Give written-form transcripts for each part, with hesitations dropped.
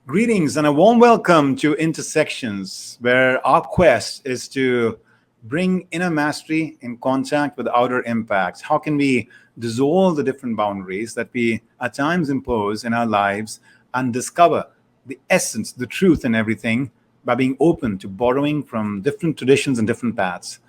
Greetings and a warm welcome to Intersections, where our quest is to bring inner mastery in contact with outer impacts. How can we dissolve the different boundaries that we at times impose in our lives and discover the essence, the truth in everything by being open to borrowing from different traditions and different paths?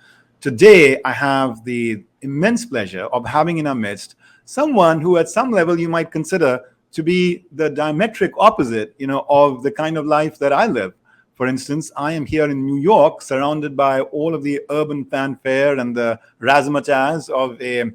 Today, I have the immense pleasure of having in our midst someone who at some level you might consider to be the diametric opposite, of the kind of life that I live. For instance, I am here in New York, surrounded by all of the urban fanfare and the razzmatazz of a,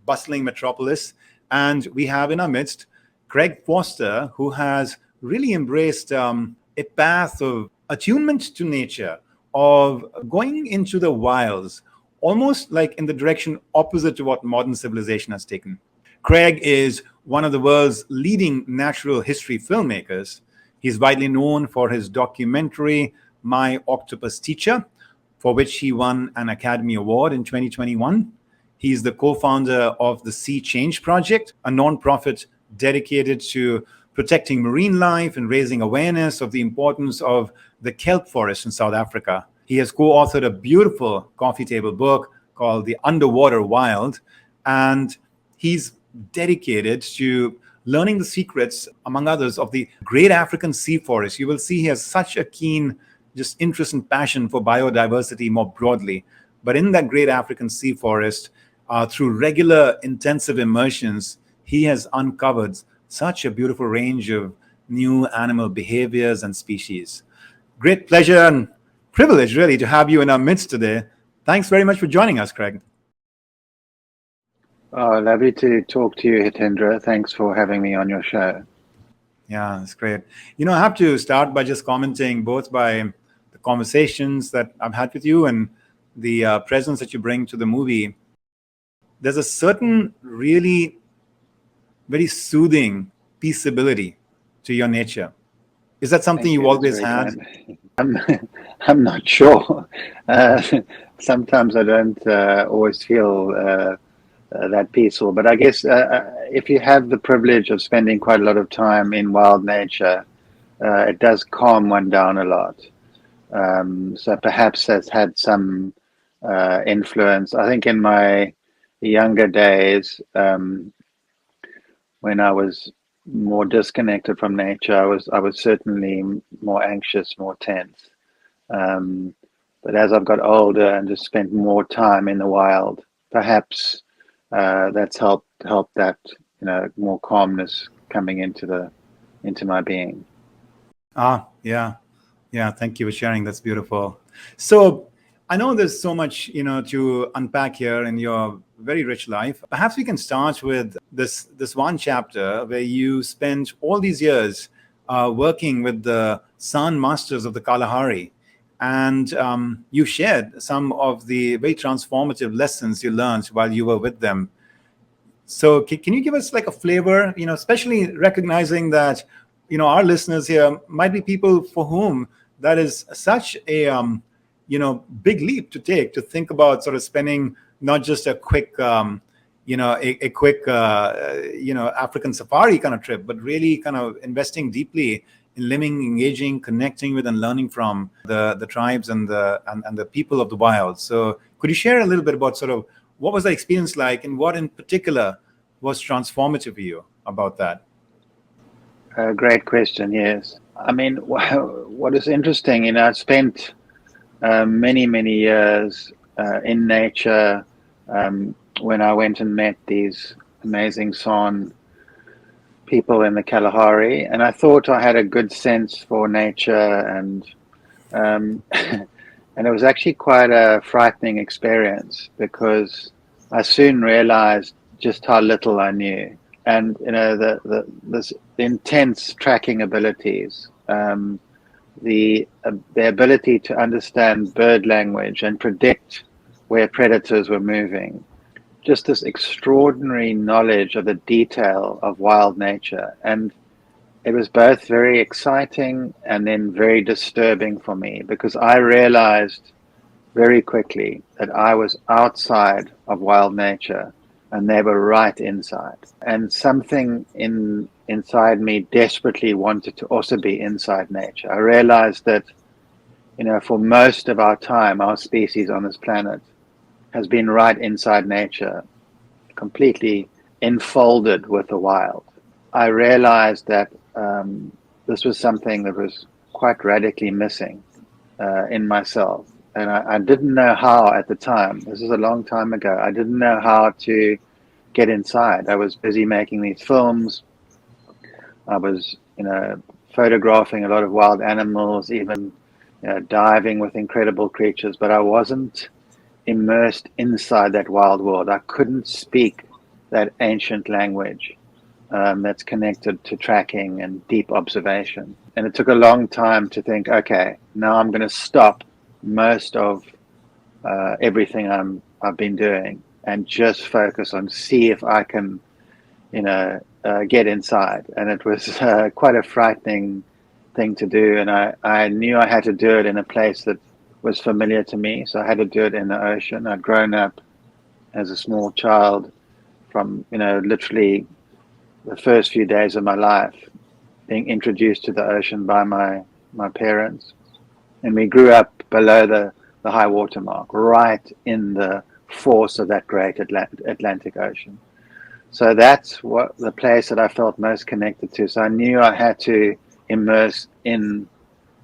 bustling metropolis. And we have in our midst Craig Foster, who has really embraced a path of attunement to nature, of going into the wilds, almost like in the direction opposite to what modern civilization has taken. Craig is one of the world's leading natural history filmmakers. He's widely known for his documentary, My Octopus Teacher, for which he won an Academy Award in 2021. He's the co-founder of the Sea Change Project, a nonprofit dedicated to protecting marine life and raising awareness of the importance of the kelp forest in South Africa. He has co-authored a beautiful coffee table book called The Underwater Wild, and he's dedicated to learning the secrets, among others, of the great African sea forest. You will see he has such a keen just interest and passion for biodiversity more broadly. But in that great African sea forest, through regular intensive immersions, he has uncovered such a beautiful range of new animal behaviors and species. Great pleasure and privilege, really, to have you in our midst today. Thanks very much for joining us, Craig. Oh, lovely to talk to you, Hitendra. Thanks for having me on your show. Yeah, that's great. I have to start by just commenting both by the conversations that I've had with you and the presence that you bring to the movie. There's a certain really very soothing peaceability to your nature. Is that something you always had? I'm not sure. Sometimes I don't always feel that peaceful, but I guess if you have the privilege of spending quite a lot of time in wild nature, it does calm one down a lot. So perhaps that's had some influence. I think in my younger days, when I was more disconnected from nature, I was certainly more anxious, more tense. But as I've got older and just spent more time in the wild, perhaps that's helped that more calmness coming into my being. Yeah. Thank you for sharing. That's beautiful. So I know there's so much to unpack here in your very rich life. Perhaps we can start with this one chapter where you spent all these years working with the San Masters of the Kalahari. And you shared some of the very transformative lessons you learned while you were with them. So can you give us like a flavor, especially recognizing that, our listeners here might be people for whom that is such a, big leap to take, to think about sort of spending not just a quick, African safari kind of trip, but really kind of investing deeply in living, engaging, connecting with, and learning from the tribes and the people of the wild. So could you share a little bit about sort of what was that experience like, and what in particular was transformative for you about that? Great question. Yes, I mean, what is interesting, I spent many years in nature when I went and met these amazing San people in the Kalahari, and I thought I had a good sense for nature, and and it was actually quite a frightening experience because I soon realized just how little I knew, and the intense tracking abilities, the ability to understand bird language and predict where predators were moving. Just this extraordinary knowledge of the detail of wild nature. And it was both very exciting and then very disturbing for me, because I realized very quickly that I was outside of wild nature and they were right inside. And something in inside me desperately wanted to also be inside nature. I realized that, for most of our time, our species on this planet has been right inside nature, completely enfolded with the wild. I realized that this was something that was quite radically missing in myself. And I didn't know how at the time. This is a long time ago. I didn't know how to get inside. I was busy making these films. I was, photographing a lot of wild animals, even diving with incredible creatures, but I wasn't immersed inside that wild world. I couldn't speak that ancient language that's connected to tracking and deep observation. And it took a long time to think, okay, now I'm going to stop most of everything I've been doing and just focus on see if I can, get inside. And it was quite a frightening thing to do. And I knew I had to do it in a place that was familiar to me. So I had to do it in the ocean. I'd grown up as a small child from, literally the first few days of my life being introduced to the ocean by my parents. And we grew up below the high water mark, right in the force of that great Atlantic Ocean. So that's what the place that I felt most connected to. So I knew I had to immerse in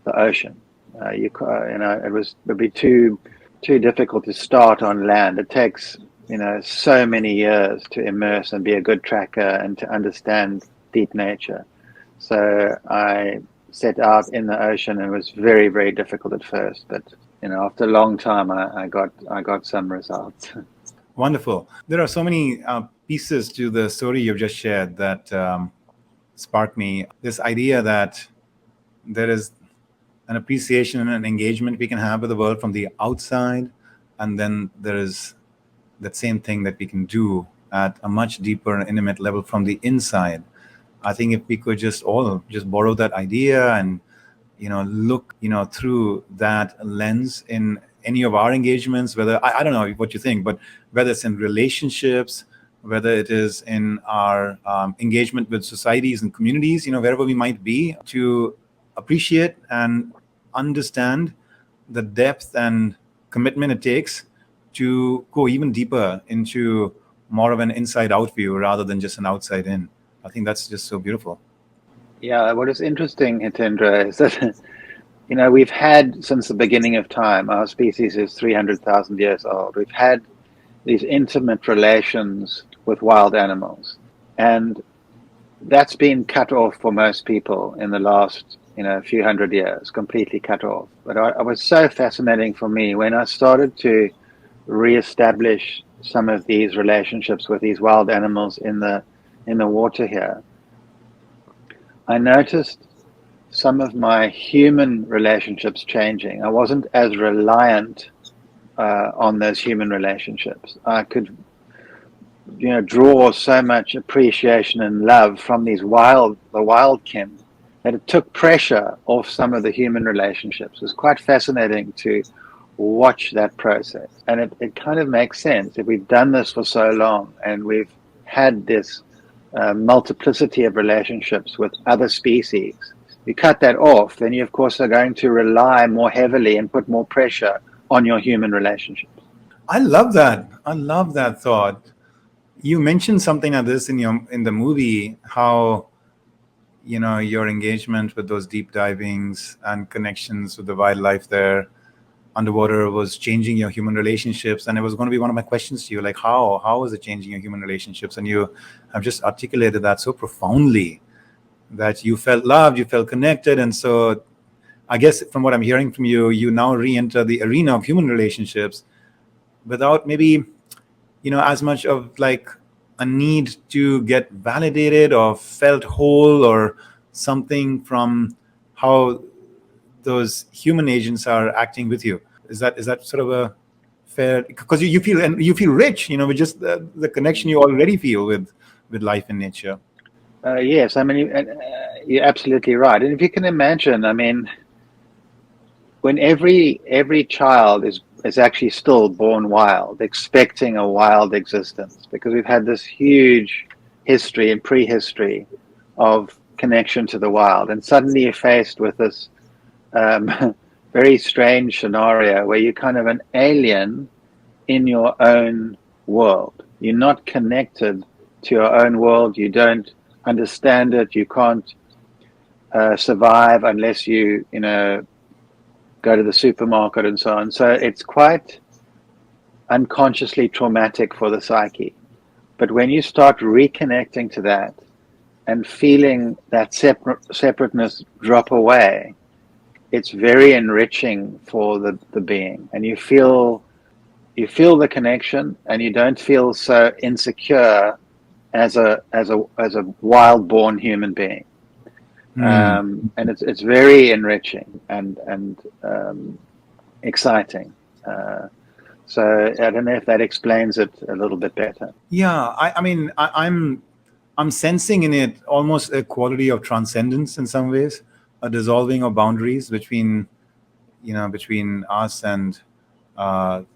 the ocean. It would be too difficult to start on land. It takes so many years to immerse and be a good tracker and to understand deep nature. So I set out in the ocean, and it was very, very difficult at first, but after a long time, I got some results. Wonderful. There are so many pieces to the story you've just shared that spark me. This idea that there is an appreciation and an engagement we can have with the world from the outside, and then there is that same thing that we can do at a much deeper and intimate level from the inside. I think if we could just all just borrow that idea and look through that lens in any of our engagements, whether I don't know what you think, but whether it's in relationships, whether it is in our engagement with societies and communities, wherever we might be, to appreciate and understand the depth and commitment it takes to go even deeper into more of an inside out view rather than just an outside in. I think that's just so beautiful. Yeah, what is interesting, Hitendra, is that we've had, since the beginning of time, our species is 300,000 years old. We've had these intimate relations with wild animals, and that's been cut off for most people in the last few hundred years, completely cut off. But it was so fascinating for me when I started to reestablish some of these relationships with these wild animals in the water here. I noticed some of my human relationships changing. I wasn't as reliant on those human relationships. I could draw so much appreciation and love from the wildkin, that it took pressure off some of the human relationships. It was quite fascinating to watch that process. And it kind of makes sense. If we've done this for so long and we've had this multiplicity of relationships with other species, you cut that off, then you of course are going to rely more heavily and put more pressure on your human relationships. I love that. I love that thought. You mentioned something like this in the movie, how your engagement with those deep divings and connections with the wildlife there underwater was changing your human relationships. And it was going to be one of my questions to you, like how is it changing your human relationships? And you have just articulated that so profoundly, that you felt loved, you felt connected. And so I guess from what I'm hearing from you, you now re-enter the arena of human relationships without maybe as much of like a need to get validated or felt whole or something from how those human agents are acting with you. Is that sort of a fair, because you feel rich, with just the connection you already feel with life and nature. Yes, I mean, you're absolutely right. And if you can imagine, I mean, when every child is actually still born wild, expecting a wild existence, because we've had this huge history and prehistory of connection to the wild, and suddenly you're faced with this very strange scenario where you're kind of an alien in your own world. You're not connected to your own world. You don't understand it. You can't survive unless you know, go to the supermarket and so on. So it's quite unconsciously traumatic for the psyche. But when you start reconnecting to that and feeling that separateness drop away, it's very enriching for the being, and you feel the connection, and you don't feel so insecure as a wild born human being. And it's very enriching and exciting. So I don't know if that explains it a little bit better. Yeah, I mean, I'm sensing in it almost a quality of transcendence in some ways, a dissolving of boundaries between us and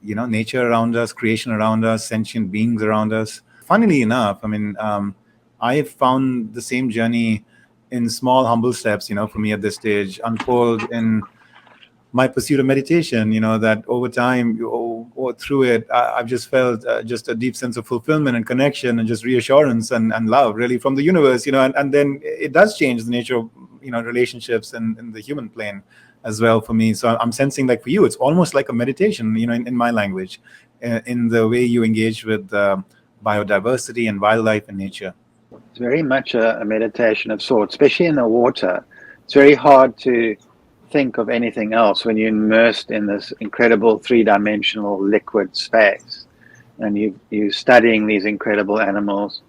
nature around us, creation around us, sentient beings around us. Funnily enough, I mean, I found the same journey in small, humble steps, for me at this stage, unfold in my pursuit of meditation, that over time, or through it, I've just felt just a deep sense of fulfillment and connection and just reassurance and love really from the universe, and then it does change the nature of, relationships in the human plane as well for me. So I'm sensing like for you, it's almost like a meditation, in my language, in the way you engage with biodiversity and wildlife and nature. It's very much a meditation of sorts, especially in the water. It's very hard to think of anything else when you're immersed in this incredible three-dimensional liquid space, and you're studying these incredible animals.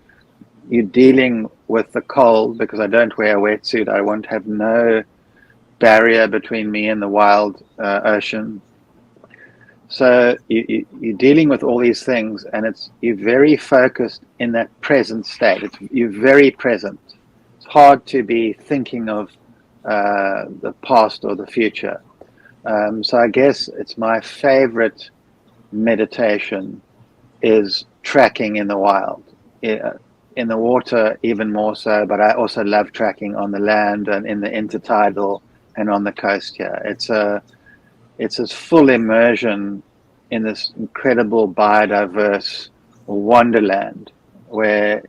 You're dealing with the cold, because I don't wear a wetsuit. I won't have no barrier between me and the wild ocean. So you're dealing with all these things, and you're very focused in that present state. You're very present. It's hard to be thinking of the past or the future. So I guess it's my favorite meditation is tracking in the wild. In the water even more so, but I also love tracking on the land and in the intertidal and on the coast here. It's this full immersion in this incredible biodiverse wonderland where,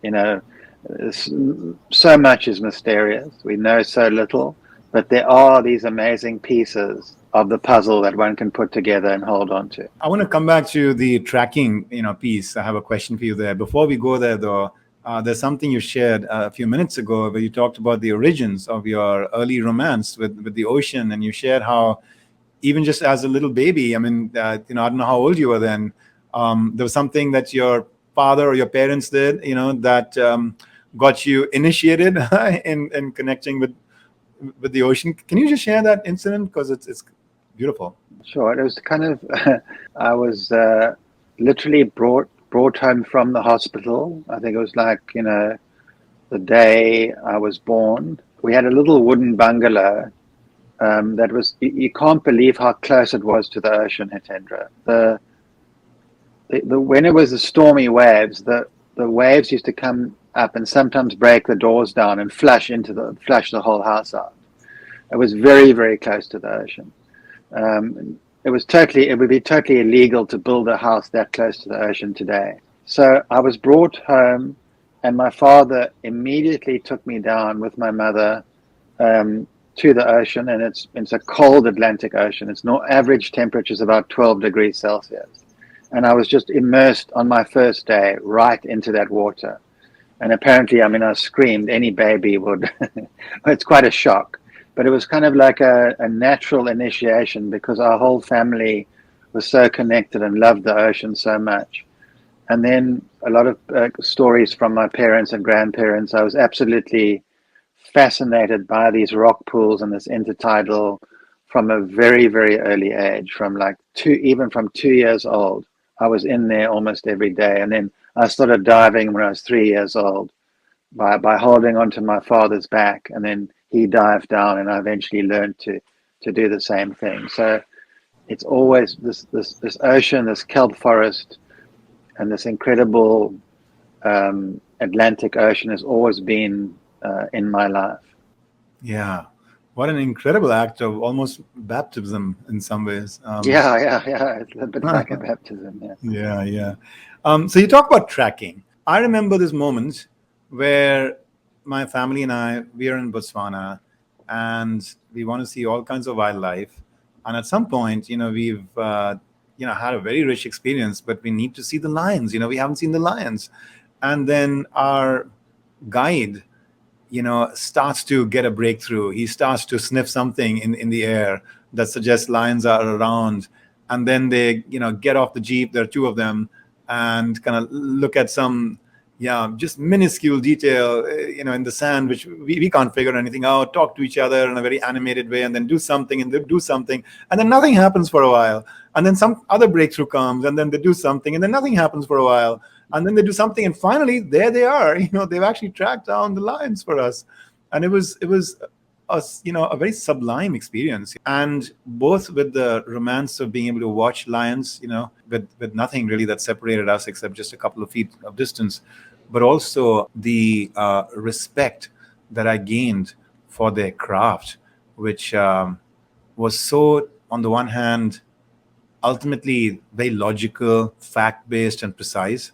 so much is mysterious. We know so little, but there are these amazing pieces of the puzzle that one can put together and hold on to. I want to come back to the tracking, piece. I have a question for you there. Before we go there, though, there's something you shared a few minutes ago where you talked about the origins of your early romance with the ocean, and you shared how even just as a little baby, I mean, I don't know how old you were then, there was something that your father or your parents did, that got you initiated in connecting with the ocean. Can you just share that incident, because it's beautiful? Sure. It was kind of I was literally brought home from the hospital. I think it was like, the day I was born. We had a little wooden bungalow that was, you can't believe how close it was to the ocean, Hitendra. When it was the stormy waves, the waves used to come up and sometimes break the doors down and flush the whole house out. It was very, very close to the ocean. It would be totally illegal to build a house that close to the ocean today. So I was brought home, and my father immediately took me down with my mother to the ocean, and it's a cold Atlantic Ocean. It's no average temperature is about 12 degrees Celsius. And I was just immersed on my first day right into that water. And apparently, I screamed. Any baby would. It's quite a shock. But it was kind of like a natural initiation, because our whole family was so connected and loved the ocean so much. And then a lot of stories from my parents and grandparents. I was absolutely fascinated by these rock pools and this intertidal from a very, very early age, from 2 years old. I was in there almost every day. And then I started diving when I was 3 years old by holding onto my father's back, and then he dived down, and I eventually learned to do the same thing. So it's always this ocean, this kelp forest, and this incredible Atlantic Ocean has always been in my life. Yeah. What an incredible act of almost baptism in some ways. Yeah. It's a bit like a baptism. Yeah. Yeah, yeah. So you talk about tracking. I remember this moment where my family and I, we are in Botswana and we want to see all kinds of wildlife. And at some point, we've, had a very rich experience, but we need to see the lions. We haven't seen the lions. And then our guide starts to get a breakthrough. He starts to sniff something in the air that suggests lions are around. And then they, get off the Jeep, there are two of them, and kind of look at some, yeah, just minuscule detail, in the sand, which we can't figure anything out, talk to each other in a very animated way, and then do something, and they do something, and then nothing happens for a while. And then some other breakthrough comes, and then they do something, and then nothing happens for a while, and then they do something, and finally there they are. They've actually tracked down the lions for us. And it was a very sublime experience, and both with the romance of being able to watch lions, with nothing really that separated us except just a couple of feet of distance, but also the respect that I gained for their craft, which was so, on the one hand, ultimately very logical, fact-based, and precise,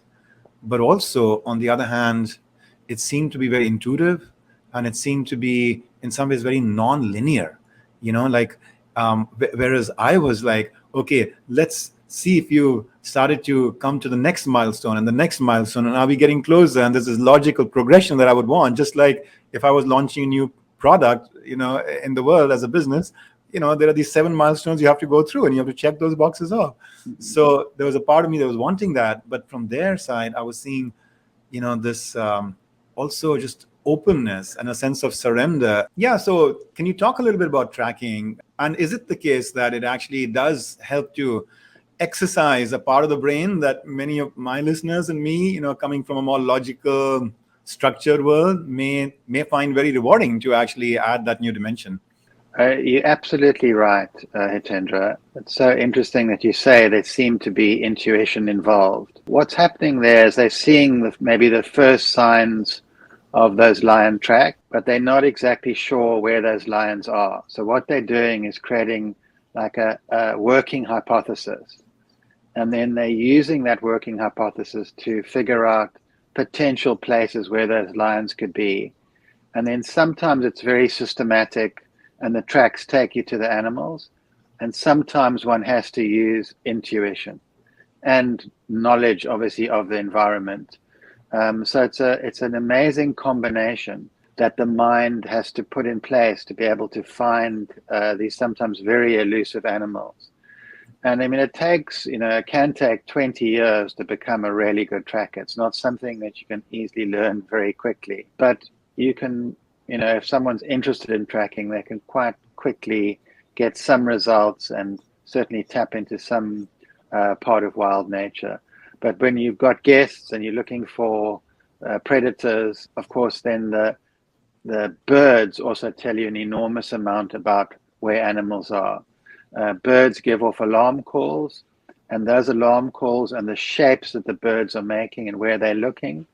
but also, on the other hand, it seemed to be very intuitive, and it seemed to be in some ways very non-linear. Like, whereas I was like, okay, let's see if you started to come to the next milestone and the next milestone, and are we getting closer, and there's this logical progression that I would want, just like if I was launching a new product, in the world as a business. There are these 7 milestones you have to go through, and you have to check those boxes off. So there was a part of me that was wanting that, but from their side, I was seeing, this also just openness and a sense of surrender. Yeah. So can you talk a little bit about tracking? And is it the case that it actually does help to exercise a part of the brain that many of my listeners and me, coming from a more logical, structured world, may find very rewarding to actually add that new dimension? You're absolutely right, Hitendra. It's so interesting that you say there seemed to be intuition involved. What's happening there is they're seeing maybe the first signs of those lion track, but they're not exactly sure where those lions are. So what they're doing is creating like a working hypothesis. And then they're using that working hypothesis to figure out potential places where those lions could be. And then sometimes it's very systematic, and the tracks take you to the animals. And sometimes one has to use intuition and knowledge, obviously, of the environment. So it's an amazing combination that the mind has to put in place to be able to find these sometimes very elusive animals. And I mean, it can take 20 years to become a really good tracker. It's not something that you can easily learn very quickly, but you can, if someone's interested in tracking, they can quite quickly get some results and certainly tap into some part of wild nature. But when you've got guests and you're looking for predators, of course, then the birds also tell you an enormous amount about where animals are. Birds give off alarm calls, and those alarm calls and the shapes that the birds are making and where they're looking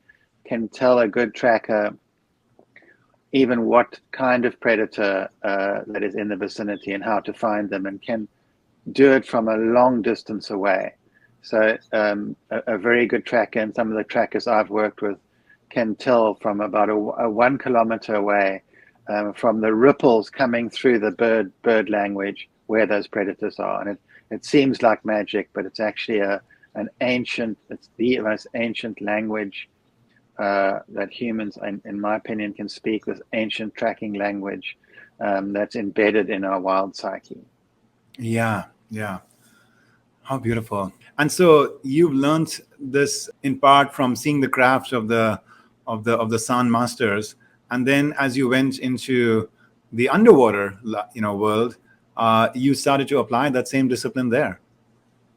can tell a good tracker even what kind of predator that is in the vicinity and how to find them, and can do it from a long distance away. So a very good tracker, and some of the trackers I've worked with, can tell from about a 1 kilometer away, from the ripples coming through the bird language, where those predators are. And it seems like magic, but it's actually it's the most ancient language that humans, in my opinion, can speak, this ancient tracking language that's embedded in our wild psyche. Yeah, yeah. How beautiful. And so you've learned this in part from seeing the craft of the sound masters, and then as you went into the underwater world, you started to apply that same discipline there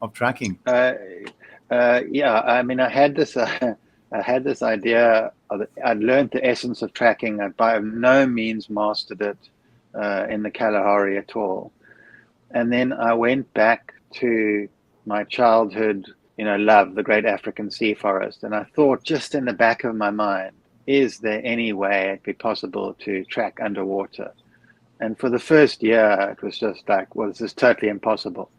of tracking. Yeah, I mean, I had this idea. I'd learned the essence of tracking. I by no means mastered it in the Kalahari at all. And then I went back to my childhood, love, the great African sea forest. And I thought, just in the back of my mind, is there any way it'd be possible to track underwater? And for the first year, it was just like, well, this is totally impossible.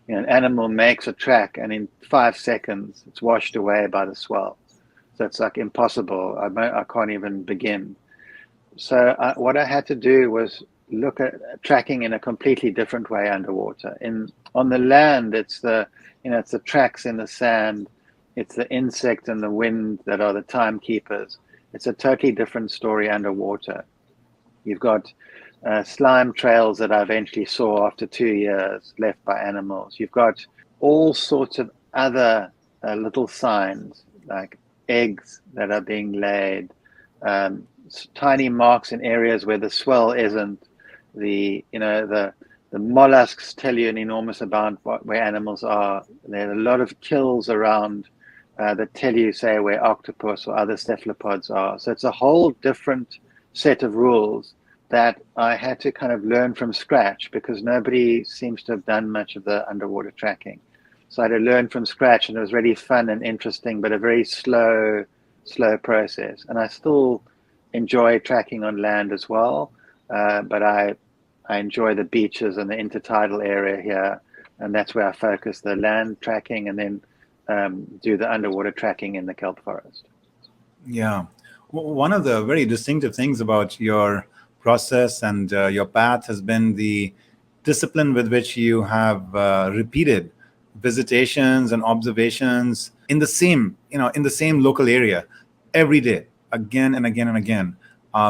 An animal makes a track, and in 5 seconds, it's washed away by the swell. So it's like impossible. I can't even begin. So what I had to do was look at tracking in a completely different way underwater. On the land, it's the tracks in the sand, it's the insect and the wind that are the timekeepers. It's a totally different story underwater. You've got slime trails that I eventually saw after 2 years left by animals. You've got all sorts of other little signs, like eggs that are being laid, tiny marks in areas where the swell isn't. The mollusks tell you an enormous amount where animals are. There are a lot of kills around that tell you, say, where octopus or other cephalopods are. So it's a whole different set of rules that I had to kind of learn from scratch, because nobody seems to have done much of the underwater tracking. So I had to learn from scratch, and it was really fun and interesting, but a very slow process. And I still enjoy tracking on land as well, but I enjoy the beaches and the intertidal area here, and that's where I focus the land tracking, and then do the underwater tracking in the kelp forest. Yeah. One of the very distinctive things about your process and your path has been the discipline with which you have repeated visitations and observations in the same local area every day, again and again and again,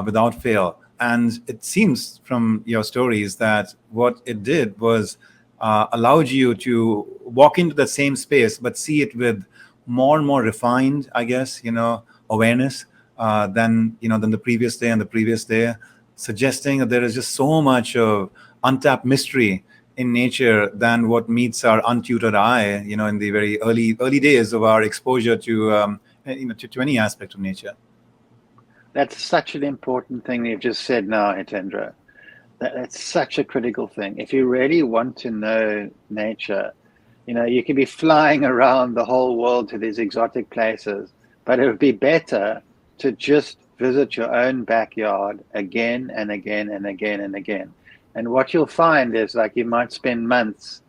without fail. And it seems from your stories that what it did was allowed you to walk into the same space, but see it with more and more refined, I guess, awareness than the previous day and the previous day, suggesting that there is just so much of untapped mystery in nature than what meets our untutored eye, in the very early days of our exposure to any aspect of nature. That's such an important thing you've just said now, Hitendra. That's such a critical thing. If you really want to know nature, you can be flying around the whole world to these exotic places, but it would be better to just visit your own backyard again and again and again and again. And what you'll find is, like, you might spend months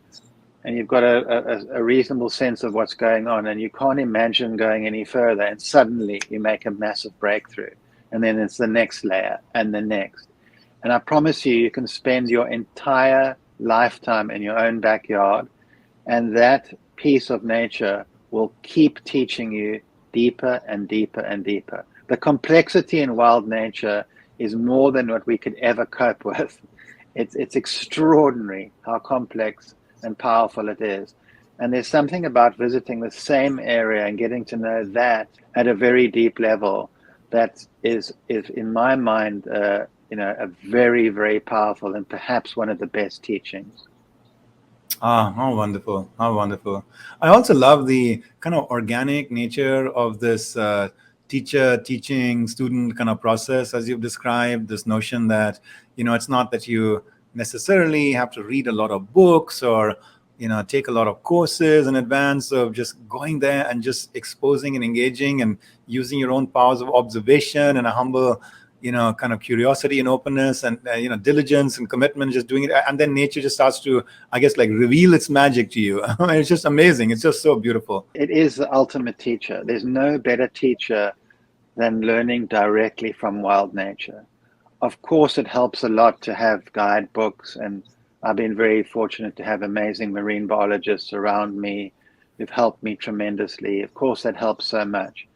and you've got a reasonable sense of what's going on, and you can't imagine going any further, and suddenly you make a massive breakthrough, and then it's the next layer and the next. And I promise you can spend your entire lifetime in your own backyard, and that piece of nature will keep teaching you deeper and deeper and deeper. The complexity in wild nature is more than what we could ever cope with. It's extraordinary how complex and powerful it is. And there's something about visiting the same area and getting to know that at a very deep level that is in my mind, a very, very powerful and perhaps one of the best teachings. Ah, how wonderful. How wonderful. I also love the kind of organic nature of this teacher, teaching, student kind of process, as you've described, this notion that, it's not that you necessarily have to read a lot of books or, take a lot of courses in advance of just going there and just exposing and engaging and using your own powers of observation and a humble, kind of curiosity and openness and, diligence and commitment, just doing it. And then nature just starts to, I guess, like reveal its magic to you. It's just amazing. It's just so beautiful. It is the ultimate teacher. There's no better teacher than learning directly from wild nature. Of course, it helps a lot to have guidebooks, and I've been very fortunate to have amazing marine biologists around me who've helped me tremendously. Of course, that helps so much.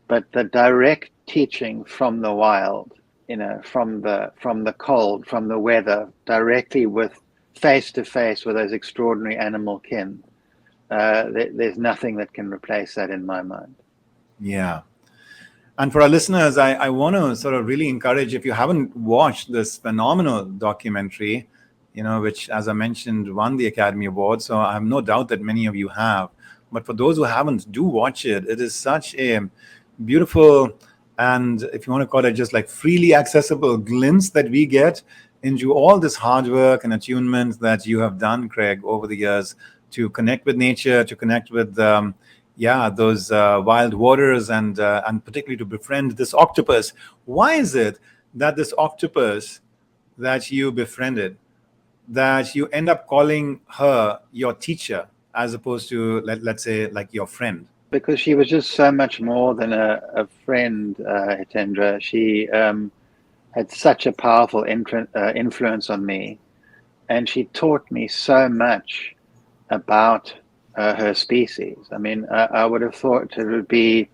But the direct teaching from the wild, from the cold, from the weather, directly with face to face with those extraordinary animal kin, there's nothing that can replace that in my mind. Yeah. And for our listeners, I want to sort of really encourage, if you haven't watched this phenomenal documentary, which, as I mentioned, won the Academy Award. So I have no doubt that many of you have. But for those who haven't, do watch it. It is such a beautiful, and if you want to call it just like freely accessible glimpse that we get into all this hard work and attunement that you have done, Craig, over the years to connect with nature, to connect with those wild waters, and particularly to befriend this octopus. Why is it that this octopus that you befriended, that you end up calling her your teacher as opposed to, let's say, like your friend? Because she was just so much more than a friend, Hitendra. She had such a powerful influence on me, and she taught me so much about her species. I mean, I would have thought it would be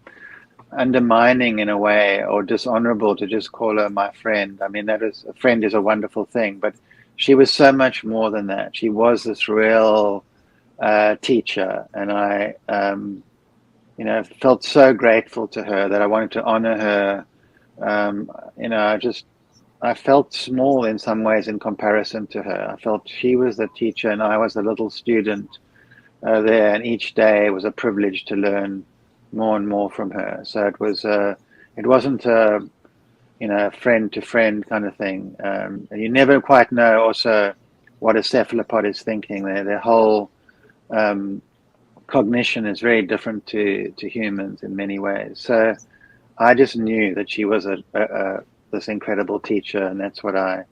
undermining in a way, or dishonorable, to just call her my friend. I mean, a friend is a wonderful thing, but she was so much more than that. She was this real teacher, and I felt so grateful to her that I wanted to honor her. I felt small in some ways in comparison to her. I felt she was the teacher and I was the little student there, and each day was a privilege to learn more and more from her. So it wasn't a friend to friend kind of thing. And you never quite know also what a cephalopod is thinking. Their whole cognition is very different to humans in many ways. So I just knew that she was this incredible teacher, and that's why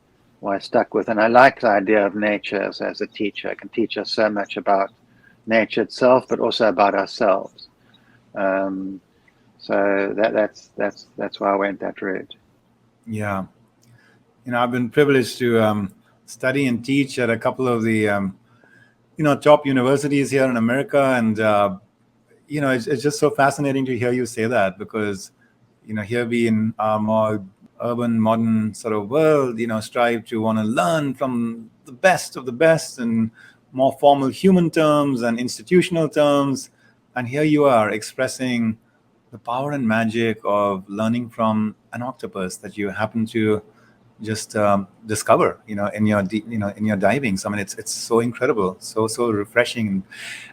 I stuck with. And I like the idea of nature as a teacher. It can teach us so much about nature itself, but also about ourselves. So that's why I went that route. Yeah, I've been privileged to study and teach at a couple of the top universities here in America, and it's just so fascinating to hear you say that, because here we in our more urban, modern sort of world, strive to want to learn from the best of the best and more formal human terms and institutional terms. And here you are expressing the power and magic of learning from an octopus that you happen to just discover, in your in your divings. I mean, it's so incredible, so refreshing.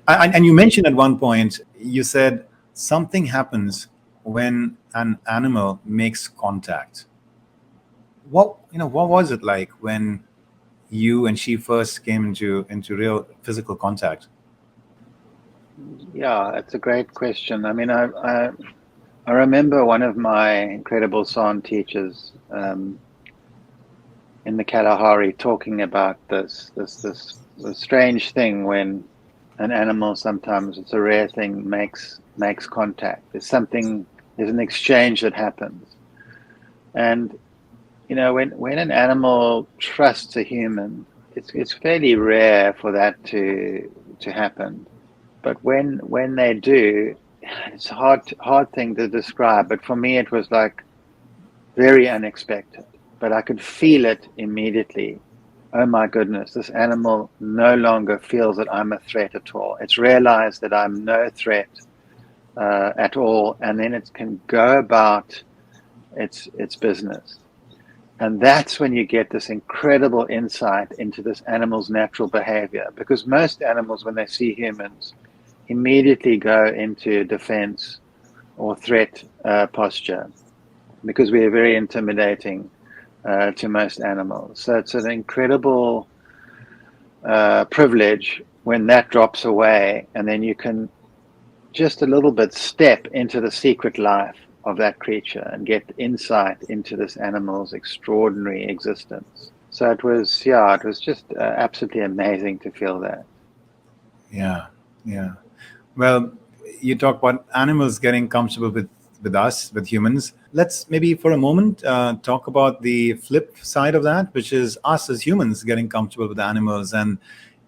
And you mentioned at one point, you said something happens when an animal makes contact. What was it like when you and she first came into real physical contact? Yeah, it's a great question. I mean, I remember one of my incredible song teachers in the Kalahari talking about this strange thing when an animal, sometimes it's a rare thing, makes contact. There's an exchange that happens, and when an animal trusts a human, it's fairly rare for that to happen. But when they do, it's a hard thing to describe. But for me, it was like very unexpected. But I could feel it immediately. Oh my goodness, this animal no longer feels that I'm a threat at all. It's realized that I'm no threat at all, and then it can go about its business. And that's when you get this incredible insight into this animal's natural behavior. Because most animals, when they see humans, immediately go into defense or threat posture, because we are very intimidating to most animals. So it's an incredible privilege when that drops away, and then you can just a little bit step into the secret life of that creature and get insight into this animal's extraordinary existence. So it was just absolutely amazing to feel that. Yeah. Well, you talk about animals getting comfortable with us, with humans. Let's maybe for a moment talk about the flip side of that, which is us as humans getting comfortable with animals. And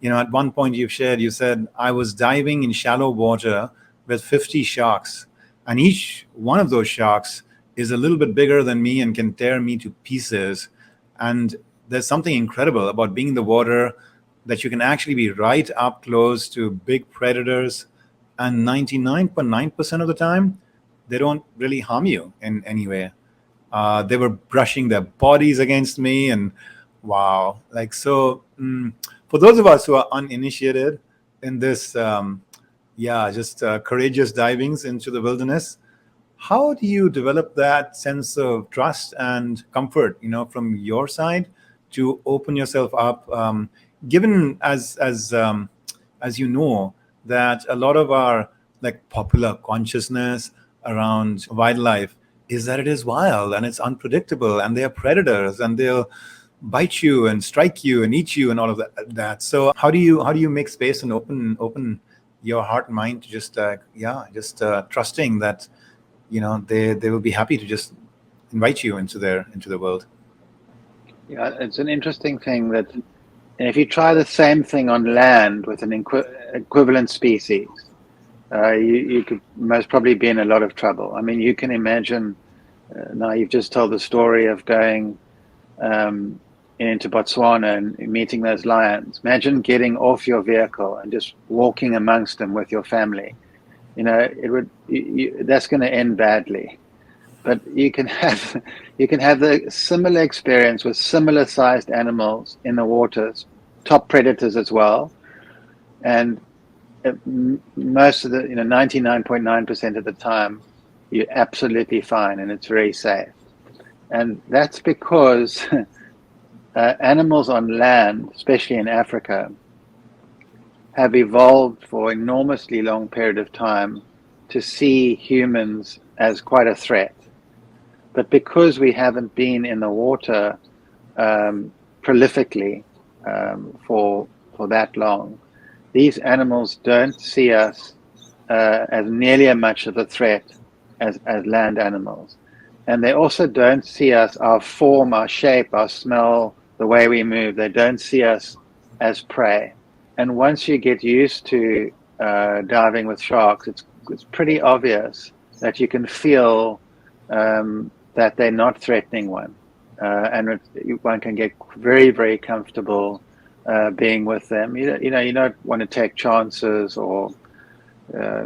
at one point you said, I was diving in shallow water with 50 sharks, and each one of those sharks is a little bit bigger than me and can tear me to pieces. And there's something incredible about being in the water, that you can actually be right up close to big predators, and 99.9% of the time, they don't really harm you in any way. They were brushing their bodies against me, and wow, like so. For those of us who are uninitiated in this, courageous divings into the wilderness, how do you develop that sense of trust and comfort, from your side, to open yourself up? Given as that a lot of our like popular consciousness around wildlife is that it is wild and it's unpredictable, and they are predators, and they'll bite you and strike you and eat you and all of that. So how do you make space and open your heart and mind to just trusting that they will be happy to just invite you into the world. Yeah, it's an interesting thing that if you try the same thing on land with an equivalent species, you could most probably be in a lot of trouble. I mean, you can imagine, now you've just told the story of going into Botswana and meeting those lions. Imagine getting off your vehicle and just walking amongst them with your family. That's going to end badly. But you can have the similar experience with similar sized animals in the waters, top predators as well, and most of the 99.9% of the time you're absolutely fine and it's very safe. And that's because animals on land, especially in Africa, have evolved for an enormously long period of time to see humans as quite a threat. But because we haven't been in the water prolifically for that long, these animals don't see us as nearly as much of a threat as land animals. And they also don't see us, our form, our shape, our smell, the way we move. They don't see us as prey. And once you get used to diving with sharks, it's pretty obvious that you can feel that they're not threatening one. And one can get very, very comfortable being with them. You don't want to take chances or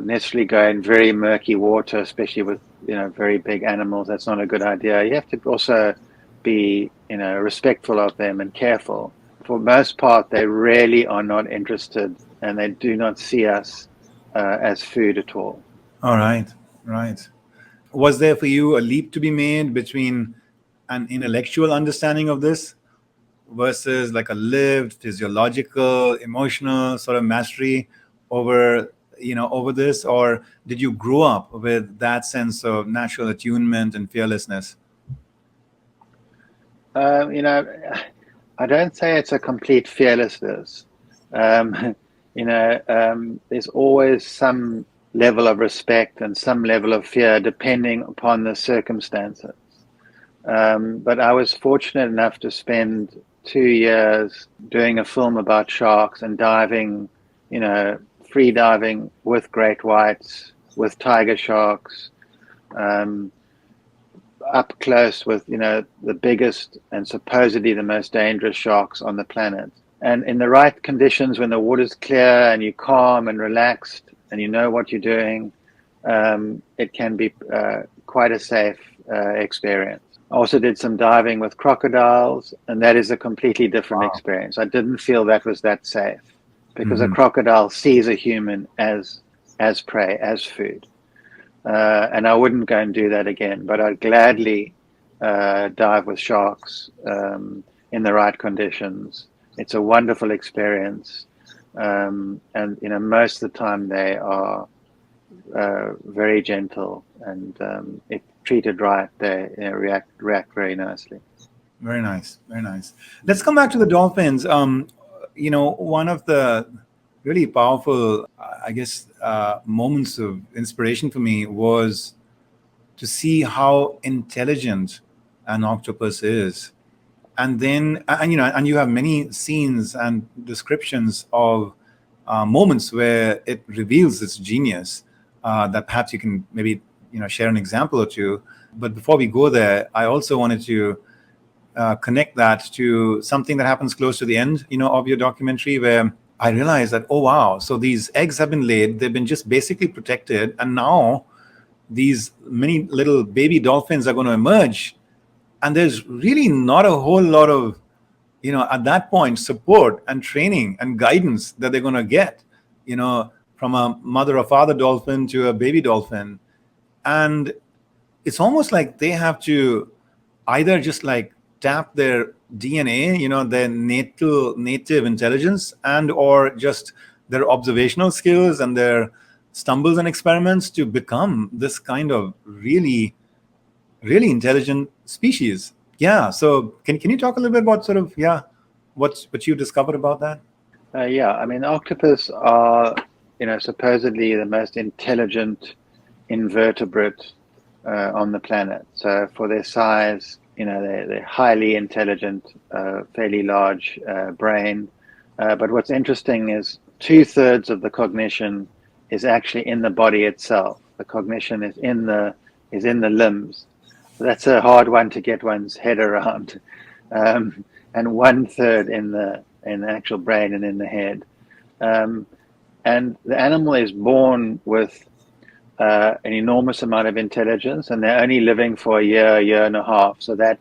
necessarily go in very murky water, especially with very big animals. That's not a good idea. You have to also be respectful of them and careful. For most part, they really are not interested, and they do not see us as food at all. All right. Was there for you a leap to be made between an intellectual understanding of this versus like a lived physiological, emotional sort of mastery over this? Or did you grow up with that sense of natural attunement and fearlessness? I don't say it's a complete fearlessness. There's always some level of respect and some level of fear depending upon the circumstances. But I was fortunate enough to spend 2 years doing a film about sharks and diving, free diving with great whites, with tiger sharks, up close with, the biggest and supposedly the most dangerous sharks on the planet. And in the right conditions, when the water's clear and you're calm and relaxed and you know what you're doing, it can be quite a safe experience. I also did some diving with crocodiles, and that is a completely different experience. I didn't feel that was that safe because a crocodile sees a human as prey, as food. And I wouldn't go and do that again, but I'd gladly dive with sharks in the right conditions. It's a wonderful experience. And most of the time they are very gentle, and if treated right, they react very nicely. Very nice. Let's come back to the dolphins. One of the really powerful, moments of inspiration for me was to see how intelligent an octopus is. And then, and you have many scenes and descriptions of moments where it reveals its genius that perhaps you can maybe, share an example or two. But before we go there, I also wanted to connect that to something that happens close to the end, of your documentary, where I realized that, oh, wow, so these eggs have been laid, they've been just basically protected. And now these many little baby dolphins are going to emerge. And there's really not a whole lot of, at that point, support and training and guidance that they're going to get, from a mother or father dolphin to a baby dolphin. And it's almost like they have to either just like tap their DNA, their native intelligence, and or just their observational skills and their stumbles and experiments to become this kind of really, really intelligent species. Yeah. So can you talk a little bit about sort of, what you discovered about that? Yeah, I mean, octopus are, supposedly the most intelligent invertebrate on the planet. So for their size, they're highly intelligent, fairly large brain. But what's interesting is 2/3 of the cognition is actually in the body itself. The cognition is in the limbs. So that's a hard one to get one's head around. And 1/3 in the actual brain and in the head. And the animal is born with an enormous amount of intelligence, and they're only living for a year and a half. So that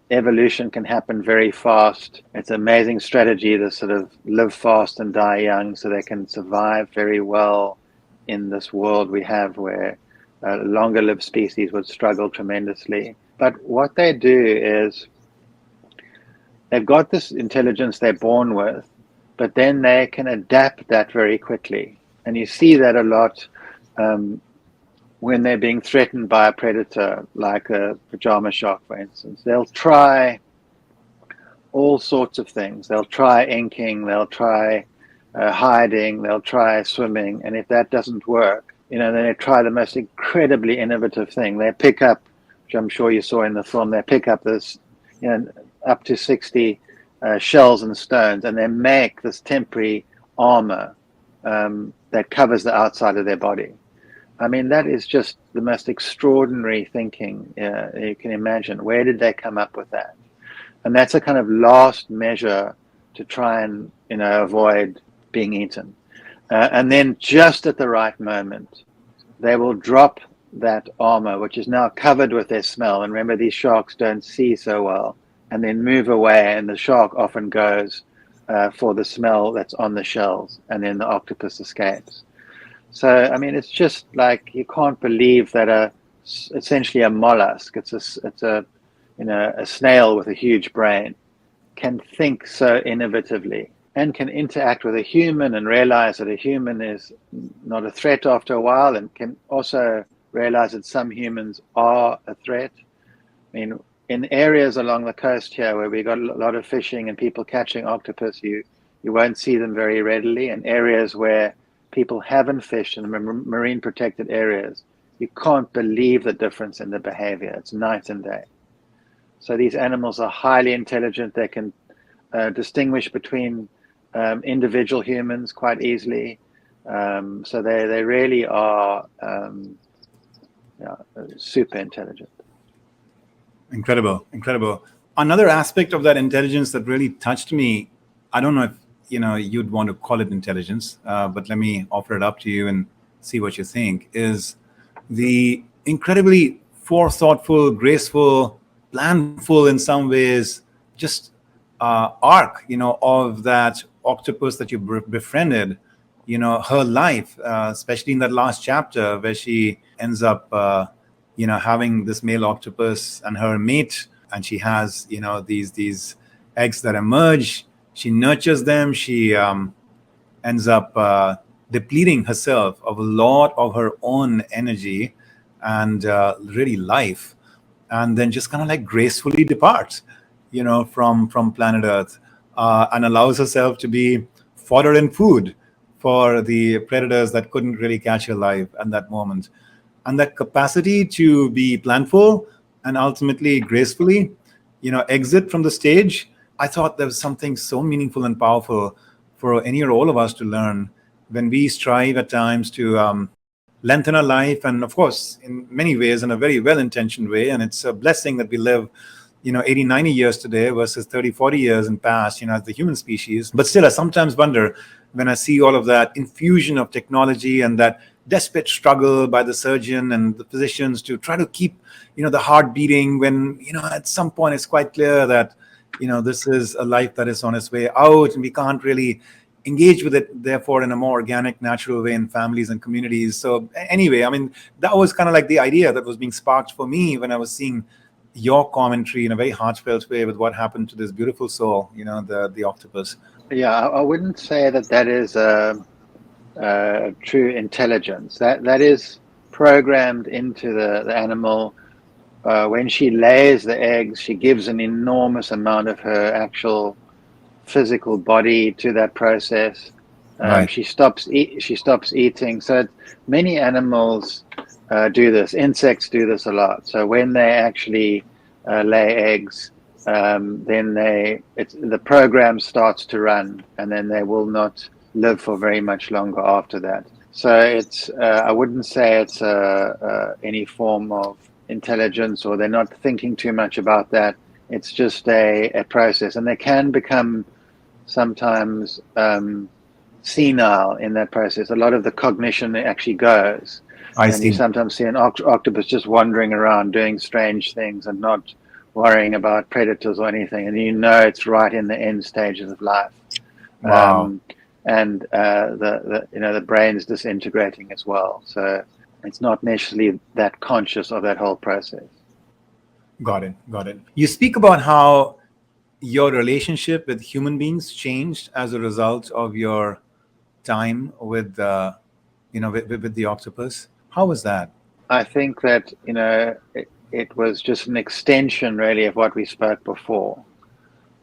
evolution can happen very fast. It's an amazing strategy to sort of live fast and die young, so they can survive very well in this world we have, where longer lived species would struggle tremendously. But what they do is they've got this intelligence they're born with, but then they can adapt that very quickly. And you see that a lot when they're being threatened by a predator, like a pajama shark, for instance. They'll try all sorts of things. They'll try inking, they'll try hiding, they'll try swimming. And if that doesn't work, then they try the most incredibly innovative thing. They pick up, which I'm sure you saw in the film, they pick up this, up to 60 shells and stones, and they make this temporary armor that covers the outside of their body. I mean, that is just the most extraordinary thinking you can imagine. Where did they come up with that? And that's a kind of last measure to try and, avoid being eaten. And then just at the right moment, they will drop that armor, which is now covered with their smell. And remember, these sharks don't see so well, and then move away. And the shark often goes for the smell that's on the shells, and then the octopus escapes. So, I mean, it's just like, you can't believe that essentially a mollusk, it's a snail with a huge brain, can think so innovatively and can interact with a human and realize that a human is not a threat after a while, and can also realize that some humans are a threat. I mean, in areas along the coast here where we got a lot of fishing and people catching octopus, you won't see them very readily. In areas where people haven't fished in marine protected areas, you can't believe the difference in the behavior. It's night and day. So these animals are highly intelligent. They can distinguish between individual humans quite easily. So they really are super intelligent. Incredible. Another aspect of that intelligence that really touched me, I don't know if you'd want to call it intelligence, but let me offer it up to you and see what you think, is the incredibly forethoughtful, graceful, planful in some ways, just arc, of that octopus that you befriended, her life, especially in that last chapter where she ends up, having this male octopus and her mate, and she has, these eggs that emerge. She nurtures them. She ends up depleting herself of a lot of her own energy and really life, and then just kind of like gracefully departs, from planet Earth, and allows herself to be fodder and food for the predators that couldn't really catch her alive at that moment. And that capacity to be planful and ultimately gracefully, exit from the stage, I thought there was something so meaningful and powerful for any or all of us to learn when we strive at times to lengthen our life. And of course, in many ways, in a very well-intentioned way. And it's a blessing that we live, 80, 90 years today versus 30, 40 years in past, as the human species. But still, I sometimes wonder when I see all of that infusion of technology and that desperate struggle by the surgeon and the physicians to try to keep, the heart beating when, at some point it's quite clear that, this is a life that is on its way out and we can't really engage with it, therefore, in a more organic, natural way in families and communities. So anyway, I mean, that was kind of like the idea that was being sparked for me when I was seeing your commentary in a very heartfelt way with what happened to this beautiful soul, the octopus. Yeah, I wouldn't say that is a true intelligence. That is programmed into the animal. When she lays the eggs, she gives an enormous amount of her actual physical body to that process. Right. She stops eating. So many animals do this. Insects do this a lot. So when they actually lay eggs, then the program starts to run, and then they will not live for very much longer after that. So it's I wouldn't say it's any form of intelligence, or they're not thinking too much about that. It's just a process, and they can become sometimes senile in that process. A lot of the cognition actually goes, and you sometimes see an octopus just wandering around doing strange things and not worrying about predators or anything, and you know it's right in the end stages of life. Wow. And the brain's disintegrating as well. So it's not necessarily that conscious of that whole process. Got it. You speak about how your relationship with human beings changed as a result of your time with with the octopus. How was that? I think that it was just an extension really of what we spoke before,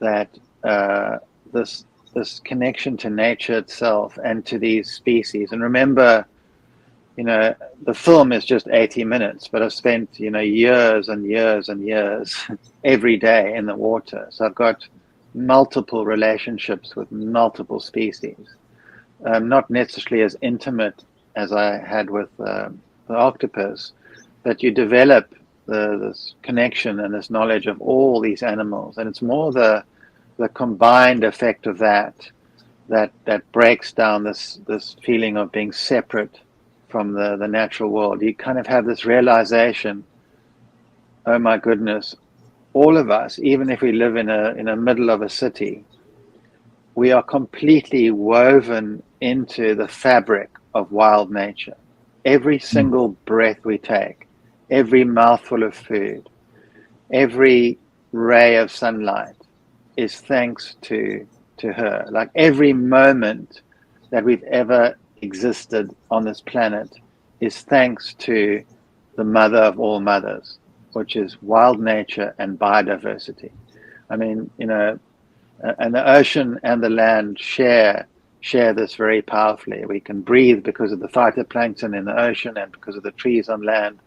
that this connection to nature itself and to these species. And remember, the film is just 80 minutes, but I've spent, years and years and years every day in the water. So I've got multiple relationships with multiple species, not necessarily as intimate as I had with the octopus, but you develop this connection and this knowledge of all these animals. And it's more the combined effect of that breaks down this feeling of being separate from the natural world. You kind of have this realization, oh my goodness, all of us, even if we live in a middle of a city, we are completely woven into the fabric of wild nature. Every single breath we take, every mouthful of food, every ray of sunlight is thanks to her. Like every moment that we've ever existed on this planet is thanks to the mother of all mothers, which is wild nature and biodiversity. I mean, and the ocean and the land share this very powerfully. We can breathe because of the phytoplankton in the ocean and because of the trees on land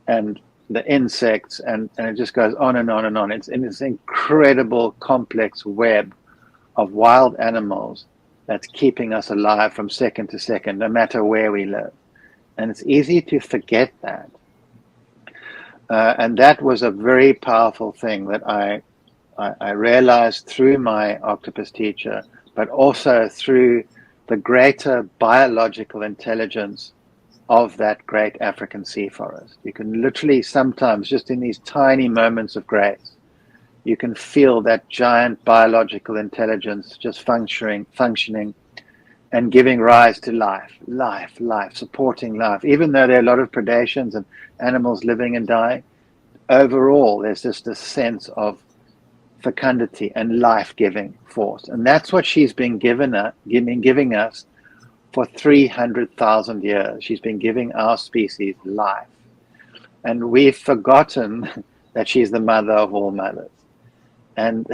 and the insects, and it just goes on and on and on. It's in this incredible complex web of wild animals that's keeping us alive from second to second, no matter where we live. And it's easy to forget that. And that was a very powerful thing that I realized through my octopus teacher, but also through the greater biological intelligence of that great African sea forest. You can literally sometimes, just in these tiny moments of grace, you can feel that giant biological intelligence just functioning and giving rise to life, supporting life. Even though there are a lot of predations and animals living and dying, overall there's just a sense of fecundity and life-giving force. And that's what she's been giving us for 300,000 years. She's been giving our species life. And we've forgotten that she's the mother of all mothers. And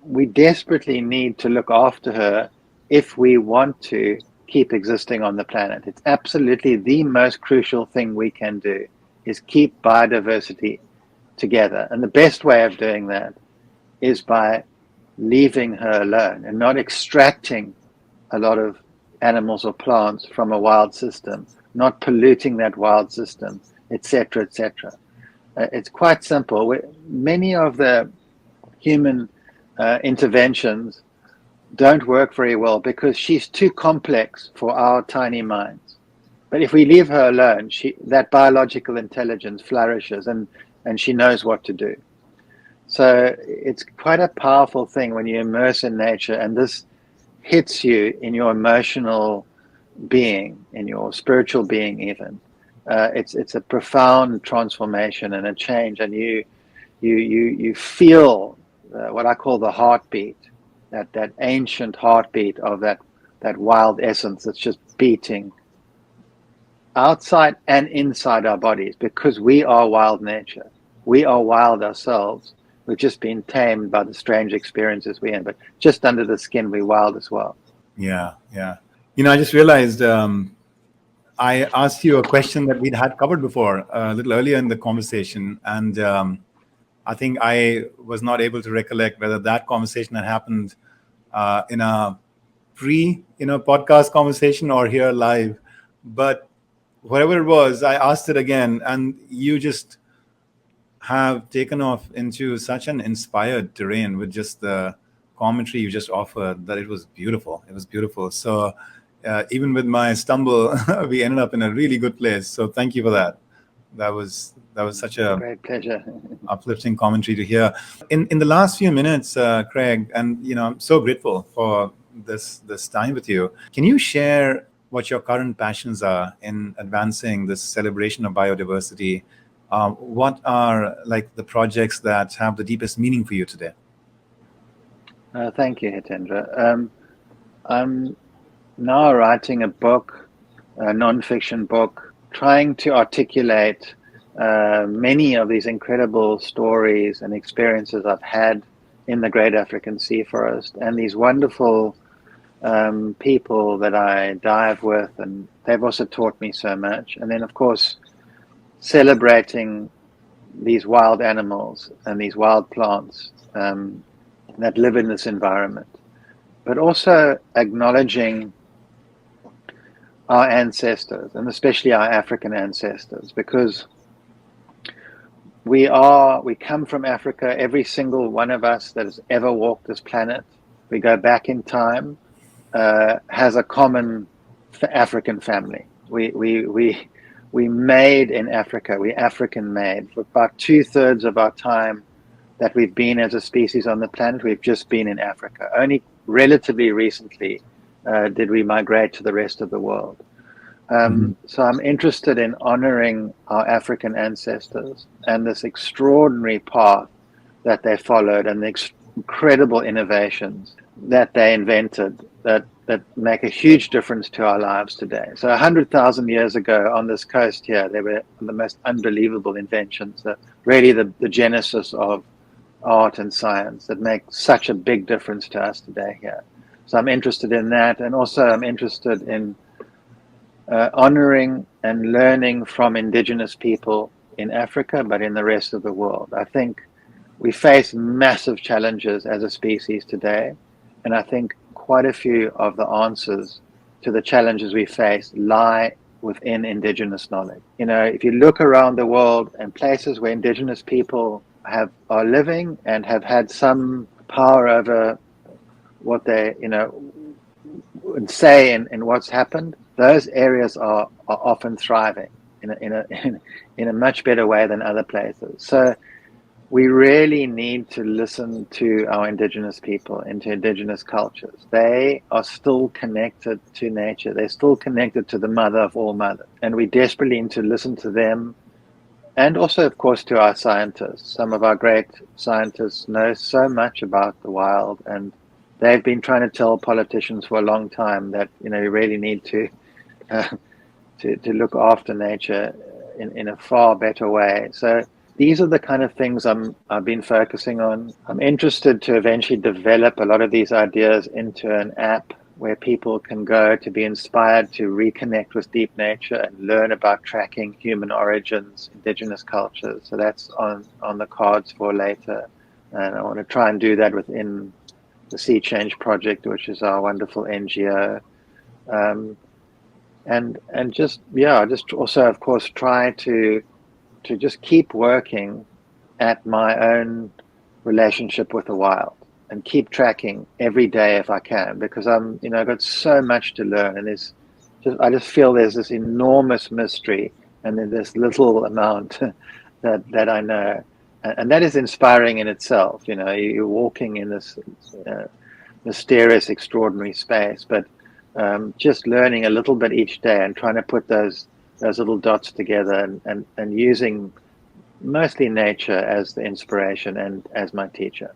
we desperately need to look after her if we want to keep existing on the planet. It's absolutely the most crucial thing we can do, is keep biodiversity together. And the best way of doing that is by leaving her alone and not extracting a lot of animals or plants from a wild system, not polluting that wild system, etc., etc. It's quite simple. Many of the human interventions don't work very well because she's too complex for our tiny minds. But if we leave her alone, that biological intelligence flourishes and she knows what to do. So it's quite a powerful thing when you immerse in nature, and this hits you in your emotional being, in your spiritual being even. It's a profound transformation and a change, and you feel what I call the heartbeat, that ancient heartbeat of that that wild essence that's just beating outside and inside our bodies, because we are wild nature. We are wild ourselves. We've just been tamed by the strange experiences we're in, but just under the skin, we're wild as well. Yeah, yeah. I just realized I asked you a question that we'd had covered before a little earlier in the conversation, and I think I was not able to recollect whether that conversation had happened in a podcast conversation or here live. But whatever it was, I asked it again, and you just have taken off into such an inspired terrain with just the commentary you just offered that it was beautiful. It was beautiful. So even with my stumble, we ended up in a really good place. So thank you for that. That was such a great pleasure, uplifting commentary to hear. In the last few minutes, Craig, and I'm so grateful for this time with you. Can you share what your current passions are in advancing this celebration of biodiversity? What are like the projects that have the deepest meaning for you today? Thank you, Hitendra. I'm now writing a book, a non-fiction book, trying to articulate many of these incredible stories and experiences I've had in the Great African Sea Forest, and these wonderful people that I dive with, and they've also taught me so much. And then, of course, celebrating these wild animals and these wild plants that live in this environment, but also acknowledging our ancestors, and especially our African ancestors, because we come from Africa. Every single one of us that has ever walked this planet, we go back in time, has a common African family. We made in Africa. We African made. For about 2/3 of our time that we've been as a species on the planet, we've just been in Africa. Only relatively recently did we migrate to the rest of the world. So I'm interested in honoring our African ancestors and this extraordinary path that they followed, and the incredible innovations that they invented that make a huge difference to our lives today. So 100,000 years ago on this coast here, there were the most unbelievable inventions, really the genesis of art and science that make such a big difference to us today here. So I'm interested in that, and also I'm interested in honoring and learning from Indigenous people in Africa, but in the rest of the world. I think we face massive challenges as a species today, and I think quite a few of the answers to the challenges we face lie within Indigenous knowledge. If you look around the world and places where Indigenous people are living and have had some power over what they would say and what's happened, those areas are often thriving in a much better way than other places. So we really need to listen to our Indigenous people and to Indigenous cultures. They are still connected to nature. They're still connected to the mother of all mothers. And we desperately need to listen to them, and also, of course, to our scientists. Some of our great scientists know so much about the wild, and they've been trying to tell politicians for a long time that you really need to look after nature in a far better way. So these are the kind of things I've been focusing on. I'm interested to eventually develop a lot of these ideas into an app where people can go to be inspired to reconnect with deep nature and learn about tracking human origins, Indigenous cultures. So that's on the cards for later. And I want to try and do that within the Sea Change Project, which is our wonderful NGO. And just also, of course, try to just keep working at my own relationship with the wild, and keep tracking every day if I can, because I've got so much to learn, and I just feel there's this enormous mystery and then this little amount that I know, and that is inspiring in itself. You're walking in this mysterious, extraordinary space, but just learning a little bit each day and trying to put those little dots together, and using mostly nature as the inspiration and as my teacher.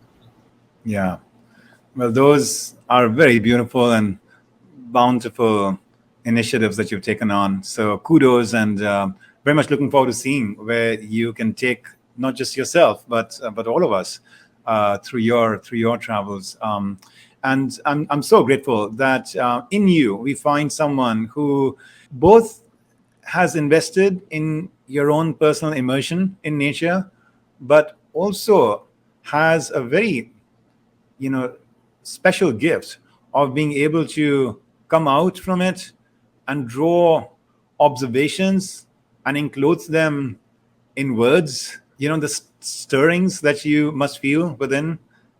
Yeah. Well, those are very beautiful, and bountiful initiatives that you've taken on. So kudos, and very much looking forward to seeing where you can take not just yourself, but all of us through your travels. And I'm so grateful that in you we find someone who both has invested in your own personal immersion in nature, but also has a very special gift of being able to come out from it and draw observations and includes them in words. The stirrings that you must feel within,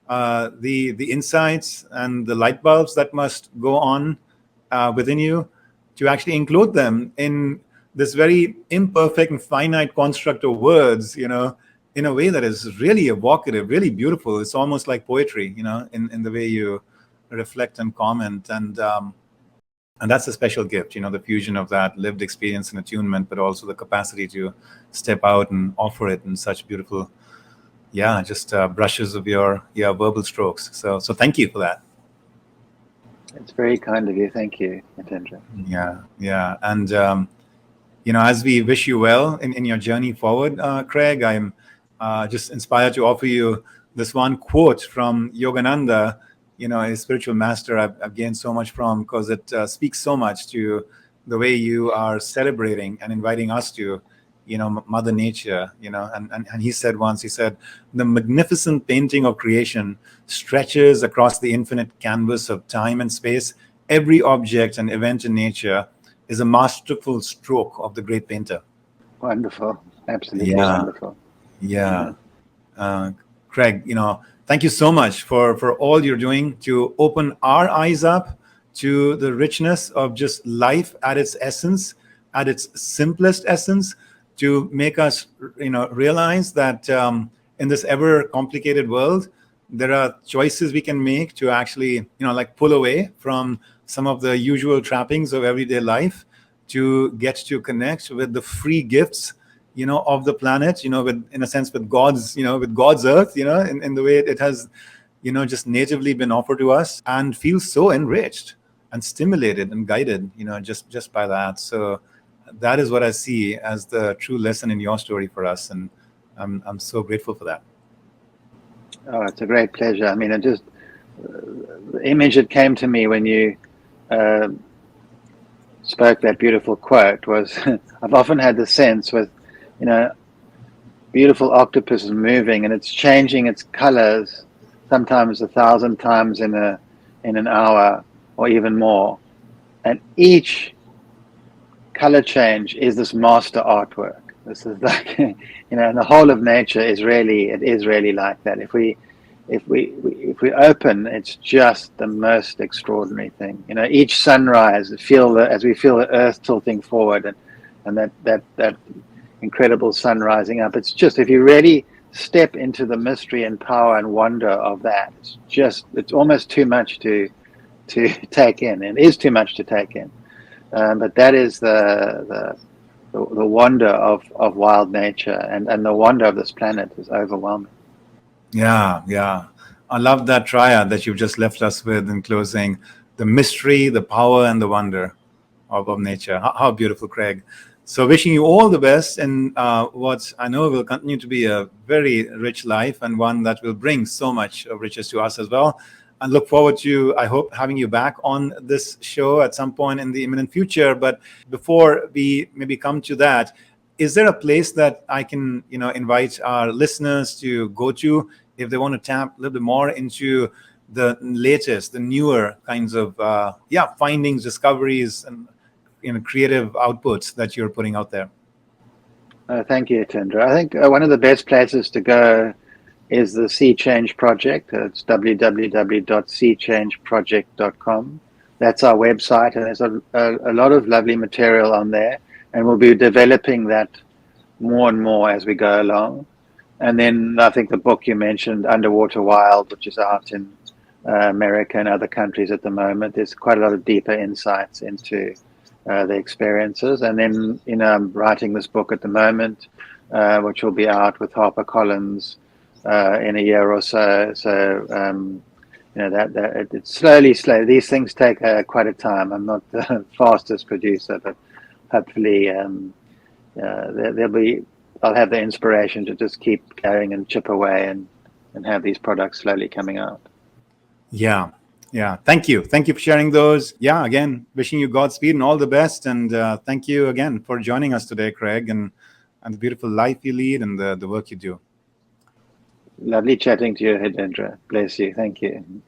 the insights and the light bulbs that must go on within you, to actually include them in this very imperfect and finite construct of words, in a way that is really evocative, really beautiful. It's almost like poetry, in the way you reflect and comment. And that's a special gift, the fusion of that lived experience and attunement, but also the capacity to step out and offer it in such beautiful, just brushes of your verbal strokes. So thank you for that. It's very kind of you. Thank you, Hitendra. Yeah. And, as we wish you well in your journey forward, Craig, I'm just inspired to offer you this one quote from Yogananda, a spiritual master I've gained so much from, because it speaks so much to the way you are celebrating and inviting us to, Mother Nature, and he said once, the magnificent painting of creation stretches across the infinite canvas of time and space. Every object and event in nature is a masterful stroke of the great painter. Wonderful. Absolutely wonderful. Yeah. Craig, thank you so much for all you're doing to open our eyes up to the richness of just life at its essence, at its simplest essence, to make us, realize that in this ever complicated world, there are choices we can make to actually, pull away from some of the usual trappings of everyday life, to get to connect with the free gifts, of the planet, in a sense, with God's earth, in the way it has, just natively been offered to us, and feel so enriched and stimulated and guided, just by that. So that is what I see as the true lesson in your story for us, and I'm so grateful for that. Oh, it's a great pleasure. I mean, the image that came to me when you spoke that beautiful quote was, I've often had the sense with, beautiful octopus is moving and it's changing its colors, sometimes 1,000 times in an hour or even more, and each color change is this master artwork. This is like, and the whole of nature is really like that. If we open, it's just the most extraordinary thing. Each sunrise, as we feel the earth tilting forward, and that incredible sun rising up. It's just, if you really step into the mystery and power and wonder of that, it's almost too much to take in. It is too much to take in. But that is the wonder of wild nature, and the wonder of this planet is overwhelming. Yeah. I love that triad that you've just left us with in closing: the mystery, the power, and the wonder of nature. How beautiful, Craig. So wishing you all the best in what I know will continue to be a very rich life, and one that will bring so much of riches to us as well. And look forward to, I hope, having you back on this show at some point in the imminent future. But before we maybe come to that, is there a place that I can, invite our listeners to go to if they want to tap a little bit more into the latest, the newer kinds of findings, discoveries, and creative outputs that you're putting out there? Thank you, Hitendra. I think one of the best places to go is the Sea Change Project. It's www.seachangeproject.com. That's our website, and there's a lot of lovely material on there, and we'll be developing that more and more as we go along. And then I think the book you mentioned, Underwater Wild, which is out in America and other countries at the moment, there's quite a lot of deeper insights into the experiences. And then, I'm writing this book at the moment, which will be out with HarperCollins in a year or so. So it's slowly. These things take quite a time. I'm not the fastest producer, but hopefully there'll be. I'll have the inspiration to just keep going and chip away and have these products slowly coming out. Yeah. Yeah. Thank you. Thank you for sharing those. Yeah. Again, wishing you Godspeed and all the best. And thank you again for joining us today, Craig, and the beautiful life you lead and the work you do. Lovely chatting to you, Hitendra. Bless you. Thank you.